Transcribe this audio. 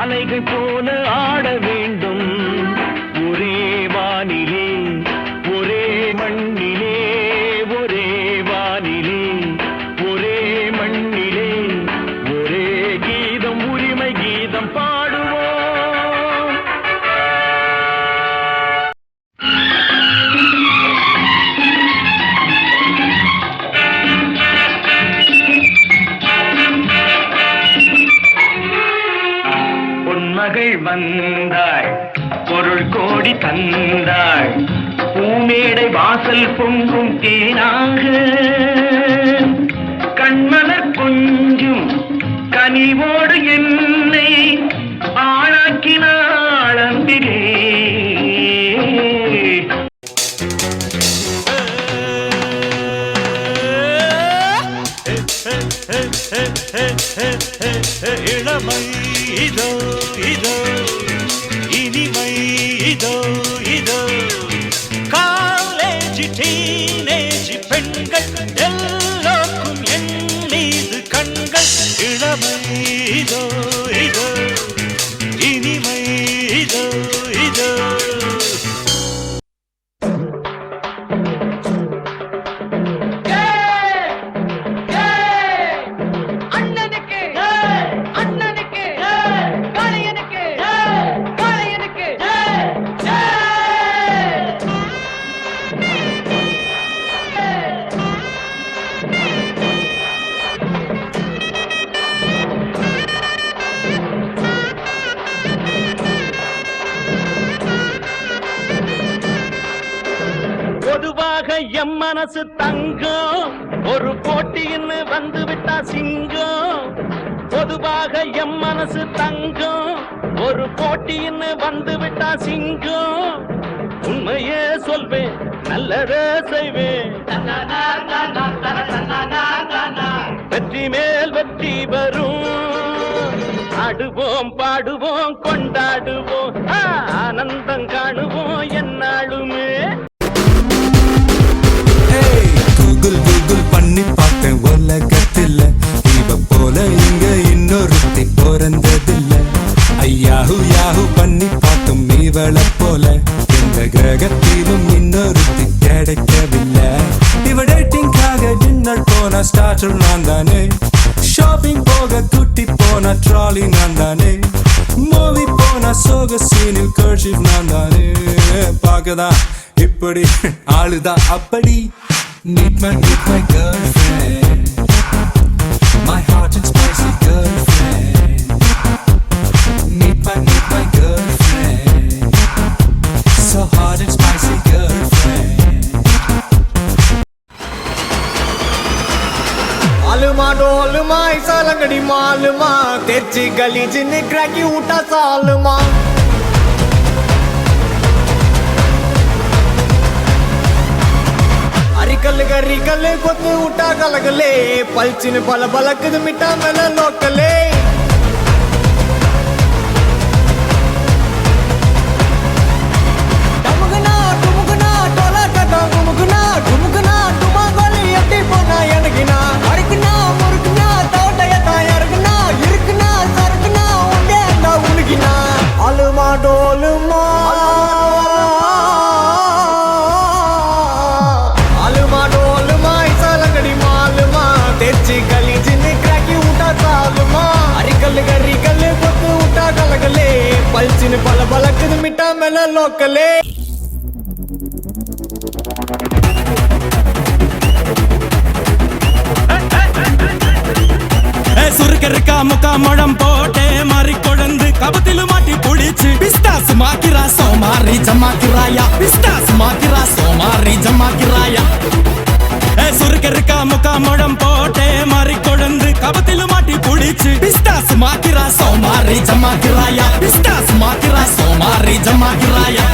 அலைகள் போல ஆட வேண்டும் ஒரே வானிலே ஒரே மண்ணிலே ஒரே வானிலே ஒரே மண்ணிலே ஒரே கீதம் உரிமை கீதம் பாடுவோம். பொன்மகள் வந்தாள் பொருள் கோடி தந்தாள் பூமேடை வாசல் பொங்கும் தேனாக கண்மலர் கொஞ்சும் கனிவோடு என்னை ஆளாக்கினாள் அன்பிலே. இளமை இதோ இதோ இனிமை இதோ இதோ காலேஜ் டீனேஜ் பெண்கள் எல்லோருக்கும் என் மீது கண்கள். இளமை இதோ இதோ இனிமை இதோ இதோ. பொதுவாக எம் மனசு தங்கம் ஒரு போட்டின்னு வந்து விட்டா சிங்கம். பொதுவாக எம் மனசு தங்கம் ஒரு போட்டின்னு வந்து விட்டா சிங்கம். உண்மையே சொல்வேன் நல்லதே செய்வேன் வெற்றி மேல் வெற்றி வரும். ஆடுவோம் பாடுவோம் கொண்டாடுவோம் ஆனந்தம் காணுவோம் என்னாலுமே. கூகுள் பண்ணி பார்த்தேன் உலகத்தில் இவ போல இங்க இன்னொருத்தி பிறந்ததில்ல. ஐயாஹு யாஹு பண்ணி பார்த்தும் இவளை போல எந்த கிரகத்திலும் இன்னொருத்தி கிடைக்கவில்லை. இவ டேட்டிங்காக டின்னர் போன ஸ்டார்டர் நான் தானே, ஷாப்பிங் போக குட்டி போன ட்ராலி நான் தானே, மூவி போன சோக சீனில் கர்ஷிப் நான் தானே. பார்க்கதான் இப்படி ஆளுதான் அப்படி. Meet my girlfriend, my hot and spicy girlfriend. Meet my girlfriend, so hot and spicy girlfriend. आलमा Dolma ऐसा लंगड़ी मालमा तेजी गली जिन्हें क्रैकी उठा सालमा. अरिकल गरिकल कोत उठा गलगले पलचिन बल बलकद मिटा मेल लोकले. डमुगना डुमुगना टोला टटा गुमुगना डुमुगना डुमा गोली अट्टी पोना यनगिना अड़कना मुरुकना तोटयता यरगना इरुकना सरकना उंडे अंदा उलगिना. अलमा डोलमा गली जिन्हें क्रैकी उठा सालमा. अरिकल गरिकल कोत उठा गलगले पलचिन बल बलकद मिटा मेल लोकले. சுருக்கருக்கா முக்கா முழம் போட்டே மாறி கொழுந்து கபத்திலு மாட்டி புடிச்சு பிஸ்தாஸ் மாக்கிரா சோமாரி ஜமாக்கிராயா. பிஸ்தாஸ் மாக்கிரா சோமாரி ஜமாக்கிராயா. சுருக்கருக்கா முக்கா முழம் போட்டே மாறி கொழுந்து கபத்திலு மாட்டி புடிச்சு பிஸ்தாஸ் மாக்கிரா சோமாரி ஜமாக்கிராயா. பிஸ்தாஸ் மாக்கிரா சோமாரி ஜமாக்கிராயா.